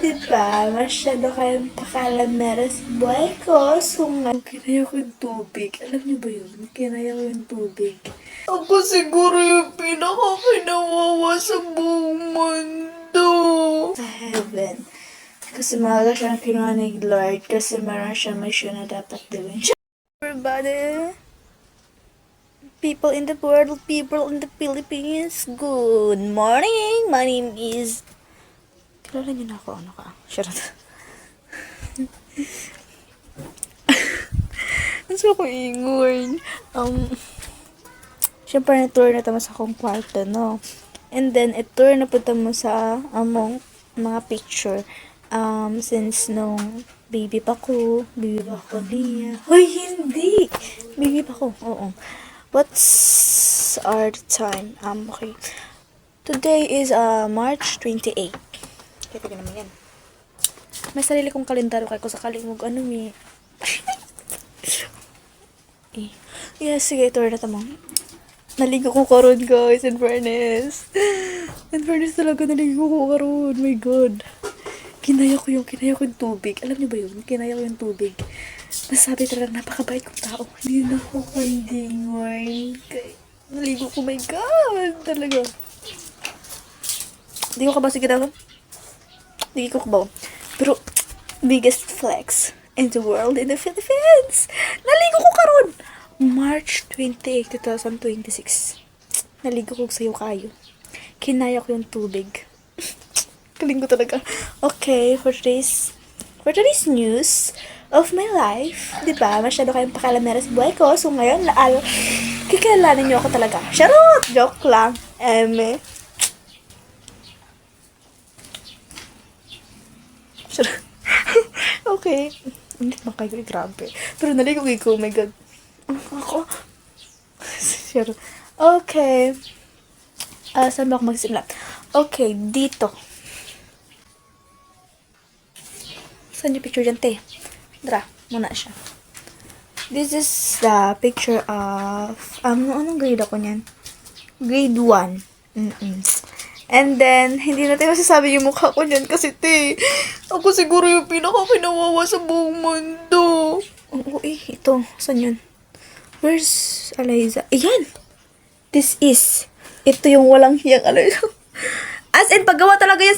Diba? Masyado kayong pakalamera sa buhay ko. So nga, kinaya ko yung tubig. Alam niyo ba yun? Kinaya ko yung tubig. Ako siguro yung pinaka-kinawawa sa buong mundo. Sa heaven. Kasi maaga siyang kinuha ni Lord kasi meron siyang mission na dapat gawin. Everybody, people in the world, people in the Philippines, good morning! My name is... Kilala niyo na ako, ano ka? Charot. Ang so ko ingon. Siyempre, na-tour na tama sa akong kwarto, no? And then, i-tour na punta mo sa among mga picture. Since nung baby pa ko niya. Hoy, hindi! Baby pa ko, oo. What's our time? Okay. Today is March 28. Kita ka naman yan. May sarili kong kalendaryo kaya ko sakaling mag Yeah, sige, tour na tamo. Naligo ko karon guys, in fairness. In fairness talaga, naligo ko karon. My God. Kinaya ko yung tubig. Alam niyo ba yun? Kinaya ko yung tubig. Nasabi talaga, napakabait kong tao. Hindi na ako kandingoy. Naligo ko, my God. Talaga. Hindi ko kabasa kita. Hindi ko kabaw. Pero, biggest flex in the world in the Philippines. Naligo ko karon. March 28, 2026. Naligo ko sa'yo kayo. Kinaya ko yung tubig. Kaling ko talaga. Okay, for today's news of my life, di ba? Masyado kayong pakalamera sa buhay ko. So ngayon, kikilalanin niyo ako talaga. Charot! Joke lang. Charot. Okay. Hindi ba kayo? Grabe. Pero naligo ko. Oh my God. Ako. Charot. Okay. Saan ba ako magsisimula? Okay, dito. Saan yung picture dyan, te? Dara, muna siya. This is the picture of... anong grade ako niyan? Grade 1. And then, hindi natin masasabi yung mukha ko niyan kasi, te, ako siguro yung pinaka-kinawawa sa buong mundo. Oo, ito. Saan yun? Where's Eliza? Ayan! This is... Ito yung walang hiyang Eliza. As in, paggawa talaga yan...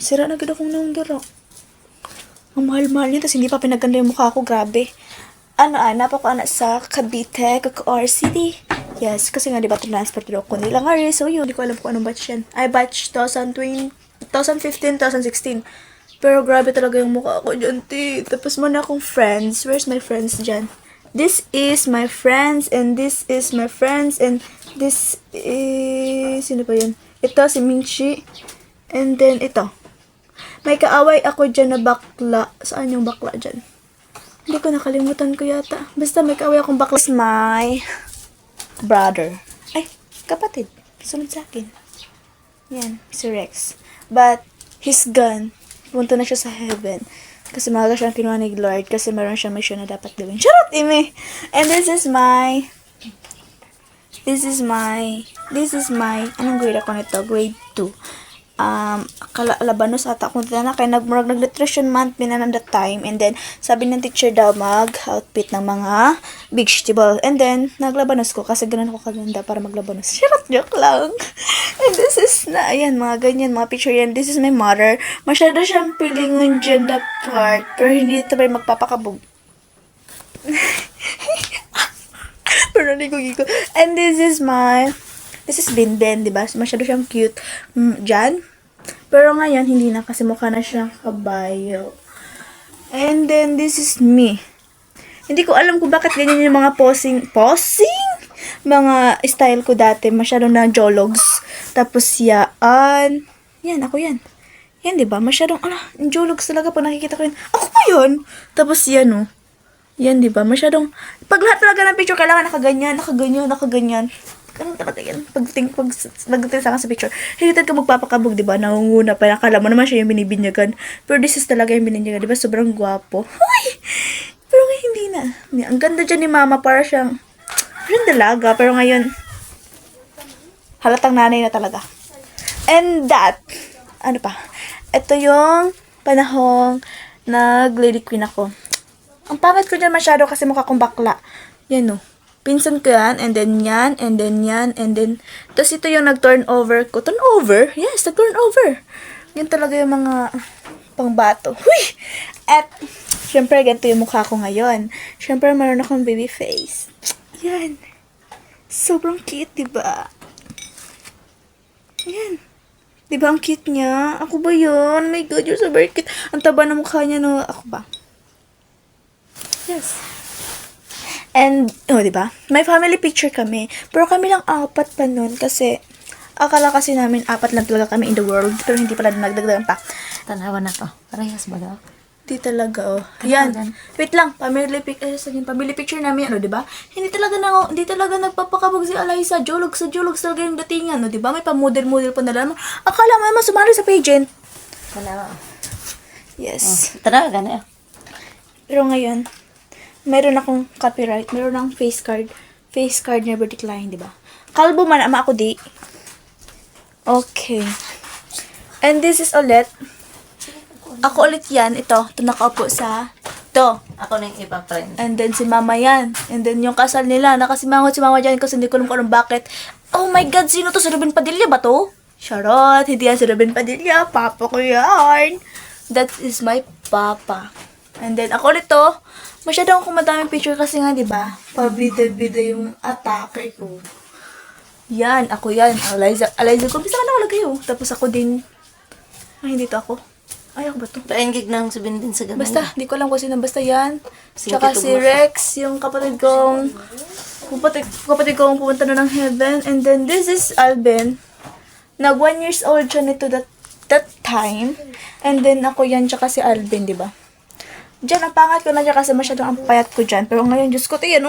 Sira na ganda kong nangdara. Ang mahal-mahal niya, tapos hindi pa pinaganda yung mukha ko, grabe. Napa ko sa Cavite, Cocoor City. Yes, kasi nga diba transfer dito ako nila nga so yun, hindi ko alam kung anong batch yan. I batch 2015, 2016. Pero grabe talaga yung mukha ko dyan, ti. Tapos man akong friends. Where's my friends dyan? This is my friends, and this is my friends, and this is... Sino ba yun? Ito, si Minchi. And then, ito. May kaaway ako dyan na bakla. Saan yung bakla dyan? Hindi ko nakalimutan ko yata. Basta may kaaway akong bakla. This is my brother. Ay, kapatid. Sunod sa akin. Yan, si Rex. But, he's gone. Punta na siya sa heaven. Kasi maaga siyang kinuha ni Lord. Kasi meron siyang mission na dapat gawin. Charot, ime! And this is my... Anong grade ako nito? Grade 2. Labanos ata kung na kay nag-nutrition month minan that time, and then sabi ng teacher daw mag-outfit ng mga vegetable, and then naglabanos ko kasi ganun ako kaganda para maglabanos. Charot, joke lang. And this is ayan, mga ganyan, mga picture yan. This is my mother. Masyado siyang pilingon dyan na part, pero hindi ito ba magpapakabog. Pero naligo-gigo. And this is Binben, diba? Masyado siyang cute dyan. Pero ngayon, hindi na kasi mukha na siyang kabayo. And then, this is me. Hindi ko alam kung bakit ganyan yung mga posing? Mga style ko dati. Masyado na jologs. Tapos yan, ako yan. Yan, diba? Masyadong, jologs talaga pag nakikita ko yun. Ako pa yun? Tapos yan, oh. Yan, diba? Masyadong, pag lahat talaga ng picture, kailangan nakaganyan. Ganun talaga yan. Pagdating sa picture, hindi ka magpapakabog, diba? Nangunguna pa. Nakala mo naman siya yung binibinyagan. Pero this is talaga yung binibinyagan, diba? Sobrang gwapo. Hoy! Pero ngayon, hindi na. Ang ganda dyan ni mama. Para siyang dalaga. Pero ngayon, halatang nanay na talaga. And that, ito yung panahong nag-lady queen ako. Ang pangit ko dyan masyado kasi mukha kong bakla. Yan o. Pinsan ko yan, and then yan, and then yan, and then... Tapos ito yung nag-turn over ko. Turn over? Yes, nag-turn over. Yan talaga yung mga pangbato. Huy! At, syempre, ganito yung mukha ko ngayon. Syempre, meron akong baby face. Yan. Sobrang cute, diba? Yan. Diba ang cute niya? Ako ba yun? Oh my God, you're so very cute. Ang taba ng mukha niya, no? Ako ba? Yes. And, diba? May family picture kami. Pero kami lang 4 pa nun kasi akala kasi namin 4 lang talaga kami in the world. Pero hindi pala nagdagdagan pa. Tanawa na to. Parehas ba daw? Di talaga, Yan. Wait lang. Family picture namin, diba? Hindi talaga nagpapakabog si Eliza. Jolog talaga yung datingan, diba? May pa-model pa na lang. Akala mo naman sumali sa pageant. Tanawa. Yes. Tanawa ka na. Pero ngayon, meron akong copyright. Meron akong face card. Face card never decline, diba? Kalbo man, ama ako di. Okay. And this is ulit. Ako ulit yan. Ito nakaupo sa... Ito. Ako na yung iba friend. And then si mama yan. And then yung kasal nila. Nakasimangot si mama dyan kasi hindi ko alam kung anong bakit. Oh my God, sino to? Si Ruben Padilla ba to? Charot. Hindi yan si Ruben Padilla. Papa ko yan. That is my papa. And then ako ulit to. Masyado akong madaming picture kasi nga, di ba? Pabida-bida yung atake ko. Yan, ako yan. Eliza ko. Bisa ka na kayo. Tapos ako din. Ay, hindi to ako. Ay, ako ba to? Paengig na ang sabihin din sa gamay. Basta, di ko alam kung sino. Basta yan. Sige, Tsaka si tubo. Rex, yung kapatid kong pupunta na ng heaven. And then, this is Alvin. Nag 1 years old siya nito that time. And then, ako yan, tsaka si Alvin, di ba? Diyan, ang pangat ko na dyan kasi masyadong ang payat ko dyan. Pero ngayon, Diyos ko, tiyan,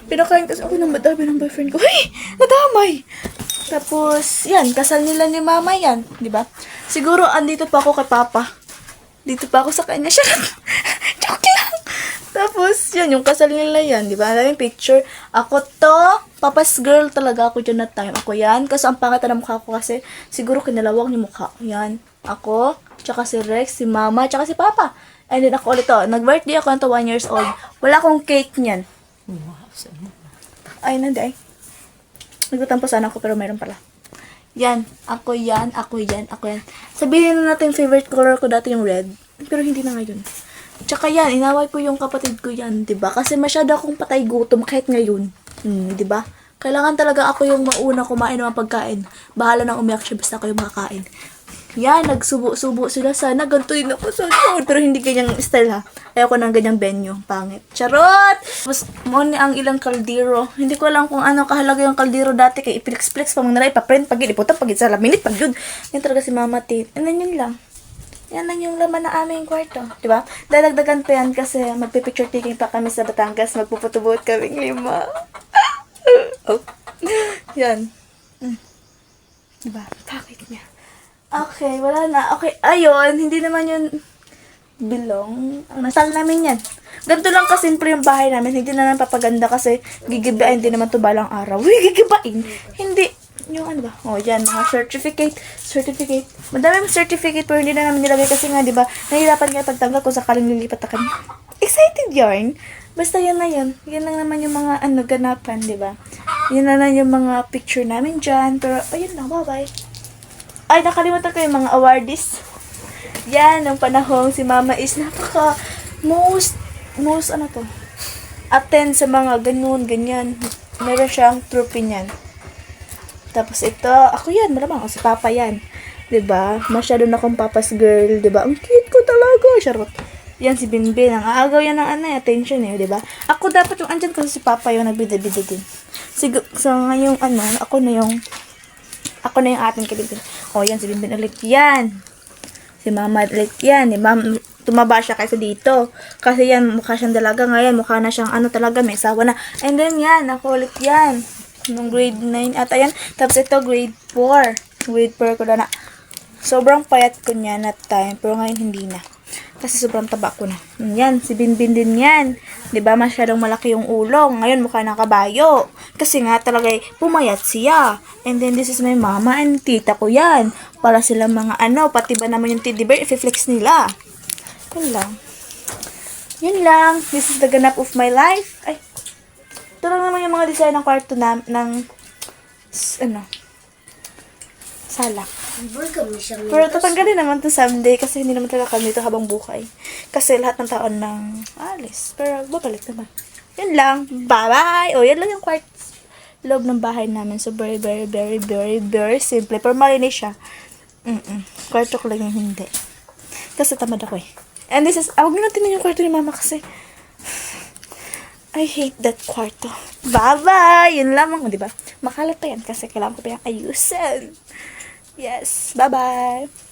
pinakain kasi ako ng madami ng boyfriend ko. Hey! Nadamay! Tapos, yan, kasal nila ni mama yan. Di ba? Siguro, andito pa ako kay papa. Dito pa ako sa kanya. Joke lang! Tapos, yan, yung kasal nila yan. Di ba? Alam yung picture. Ako to, papa's girl talaga ako dyan na time. Ako yan. Kasi ang pangat na mukha ko kasi siguro kinalawang yung mukha. Yan. Ako, tsaka si Rex, si mama, tsaka si papa. And then ako ulit to. Nag-birthday ako nito 1 years old. Wala akong cake niyan. Ay, nandi ay. Nagtatampo sana ako pero mayroon pala. Yan. Ako yan. Ako yan. Ako yan. Sabihin na natin favorite color ko dati yung red. Pero hindi na ngayon. Tsaka yan. Inaway ko yung kapatid ko yan. Diba? Kasi masyado akong patay gutom kahit ngayon. Diba? Kailangan talaga ako yung mauna kumain ng mga pagkain. Bahala nang umiyak siya basta ako yung makakain. Yan, nagsubo-subo sila. Sana ganito din ako sa sound. Pero hindi ganyang style ha. Ayoko ng ganyang venue. Pangit. Charot! Tapos, muna ang ilang kaldero. Hindi ko alam kung ano kahalaga yung kaldero dati. Kaya iplex-flex pa mga naray. Pa-print, pag iputang, pag sa laminit, pag yun. Yan talaga si Mama Tit. And then yun lang. Yan lang yung laman na aming kwarto. Diba? Dadagdagan pa yan kasi magpipicture taking pa kami sa Batangas. Magpuputubuot kaming 5. Oh. Yan. Diba? Bakit niya? Okay, wala na. Okay, ayun, hindi naman yun bilong. Ang nasal namin yan. Ganito lang kasimple yung bahay namin. Hindi na naman papaganda kasi gigibain din naman to balang araw. Uy, gigibain! Hindi. Yung ano ba? Oh, yan, mga certificate. Madami certificate pero hindi na namin nilagay kasi nga, di ba, nahihirapan nga pagtanggal kung sakaling lilipat na kami. Excited yarn! Basta yan na yun. Yan lang naman yung mga ganapan, di ba? Yan na lang yung mga picture namin dyan. Pero, ayun lang, bye-bye. Ay, nakalimutan ko yung mga awardees. Yan, nung panahong si Mama is most, attend sa mga ganyan. Meron siyang trophy niyan. Tapos ito, ako yan, malamang, si Papa yan. 'Di ba? Masyado na akong papa's girl, 'di ba? Ang cute ko talaga, charot. Yan si Binbin, ang aagaw yan ng attention 'di ba? Ako dapat yung andyan kasi si Papa yung nagbida-bida din. So, ngayong ako na yung ating kaibigan. Oh, yan si Binbin ulit yan. Si Mama ulit yan. Ma'am, tumaba siya kaysa dito. Kasi yan, mukha siyang dalaga ngayon. Mukha na siyang talaga, may asawa na. And then yan, ako ulit yan. Nung grade 9 at ayan. Tapos ito, grade 4. Grade 4 ko na. Sobrang payat ko niya that time. Pero ngayon hindi na. Kasi sobrang taba ko na. Yan, si Binbin din yan. 'Di ba masyadong malaki yung ulo. Ngayon mukha ng kabayo. Kasi nga talaga pumayat siya. And then this is my mama and tita ko yan. Para sila mga ano, pati ba naman yung teddy bear, i-flex nila. Yun lang. Yun lang. This is the ganap of my life. Ay, ito lang naman yung mga design ng kwarto na, ano, sala. Pero tatanggalin naman to someday kasi hindi naman talaga kami ito habang buhay. Kasi lahat ng taon ng alis. Pero babalik naman. Yun lang. Bye-bye! O, yan lang yung loob ng bahay namin. So, very, very, very, very, very simple. Pero malinis siya. Kwarto ko lang yung hindi. Kasi tamad ako eh. And this is, huwag nyo natin yung kwarto ni mama kasi I hate that kwarto. Bye-bye! Yun lamang, di ba? Makalat pa yan kasi kailangan ko pa yung ayusin. Yes. Bye-bye!